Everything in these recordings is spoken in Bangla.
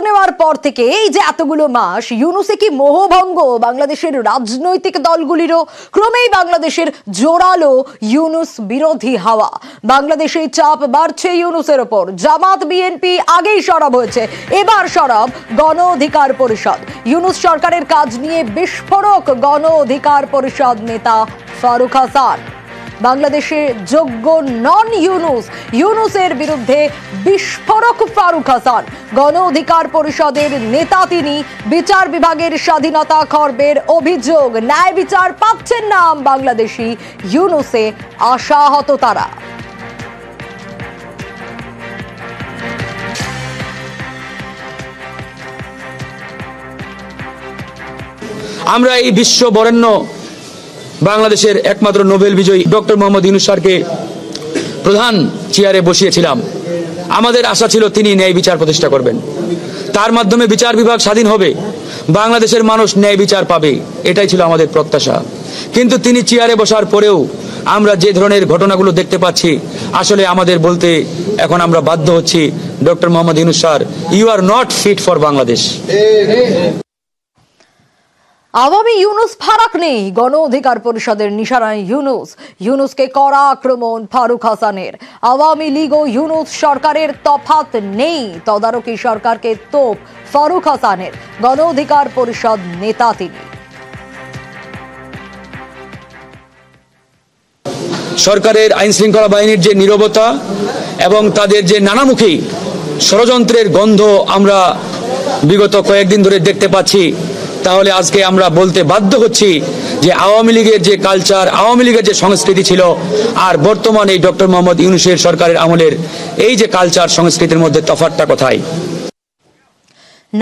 নেওয়ার পর থেকে এই যে এতগুলো মাস ইউনূসে কি মোহভঙ্গ বাংলাদেশের রাজনৈতিক দলগুলিরও? ক্রমেই বাংলাদেশের জোরালো ইউনূস বিরোধী হাওয়া। বাংলাদেশে চাপ বাড়ছে ইউনূসের ওপর। জামাত বিএনপি আগেই সরব হয়েছে, এবার সরব গণ অধিকার পরিষদ। ইউনূস সরকারের কাজ নিয়ে বিস্ফোরক গণ অধিকার পরিষদ নেতা ফারুক হাসান। বাংলাদেশে যোগ্য নন ইউনূসের বিরুদ্ধে বিস্ফোরক ফারুক হাসান। গণ অধিকার পরিষদের নেতা তিনি। বিচার বিভাগের স্বাধীনতা খর্বের অভিযোগ, ন্যায় বিচার পাচ্ছেন না বাংলাদেশি। ইউনূসে আশাহত তারা। আমরা এই বিশ্ব বরেণ্য বাংলাদেশের একমাত্র নোবেল বিজয়ী ডক্টর মোহাম্মদ ইউনূস স্যারকে প্রধান চেয়ারে বসিয়েছিলাম। আমাদের আশা ছিল তিনি ন্যায় বিচার প্রতিষ্ঠা করবেন, তার মাধ্যমে বিচার বিভাগ স্বাধীন হবে, বাংলাদেশের মানুষ ন্যায় বিচার পাবে, এটাই ছিল আমাদের প্রত্যাশা। কিন্তু তিনি চেয়ারে বসার পরেও আমরা যে ধরনের ঘটনাগুলো দেখতে পাচ্ছি, আসলে আমাদের বলতে এখন আমরা বাধ্য হচ্ছি, doctor Mohammad Yunus sir, you are not fit for Bangladesh. Awami Yunus ফারাক নেই গণ অধিকার পরিষদের নিশানায় ইউনূসকে কড়া আক্রমণ ফারুক হাসানের। আওয়ামী লীগ ও ইউনূস সরকারের তফাৎ নেই, তদারকি সরকারকে তোপ ফারুক হাসানের। গণ অধিকার পরিষদ নেতা তিনি। সরকারের আইন শৃঙ্খলা বাহিনীর যে নীরবতা এবং তাদের যে নানামুখী ষড়যন্ত্রের গন্ধ আমরা বিগত কয়েকদিন ধরে দেখতে পাচ্ছি, তাহলে আজকে আমরা বলতে বাধ্য হচ্ছি যে আওয়ামী লীগের যে কালচার, আওয়ামী লীগের যে সংস্কৃতি ছিল, আর বর্তমান এই ডক্টর মোহাম্মদ ইউনূসের সরকারের আমলের এই যে কালচার সংস্কৃতির মধ্যে তফাৎটা কোথায়?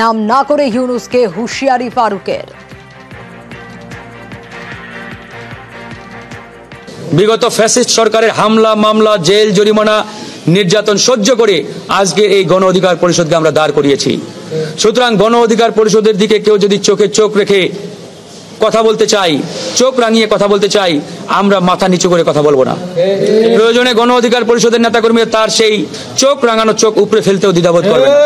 নাম না করে ইউনূসকে হুঁশিয়ারি ফারুকের। বিগত ফ্যাসিস্ট সরকারের হামলা, মামলা, জেল, জরিমানা, নির্যাতন সহ্য করে আজকে এই গণ অধিকার পরিষদকে আমরা দাঁড় করিয়েছি। সুতরাং গণ অধিকার পরিষদের দিকে কেউ যদি চোখে চোখ রেখে কথা বলতে চাই, চোখ রাঙিয়ে কথা বলতে চাই, আমরা মাথা নিচু করে কথা বলবো না। প্রয়োজনে গণ অধিকার পরিষদের নেতাকর্মী তার সেই চোখ রাঙানো চোখ উপরে ফেলতেও দ্বিধাবোধ করবে না।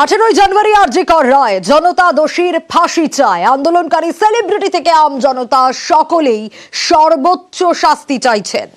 18 জানুয়ারি আরজিকর রায়, জনতা দোষীর ফাঁসি চায়। আন্দোলনকারী সেলিব্রিটি থেকে আম জনতা সকলেই সর্বোচ্চ শাস্তি চাইছেন।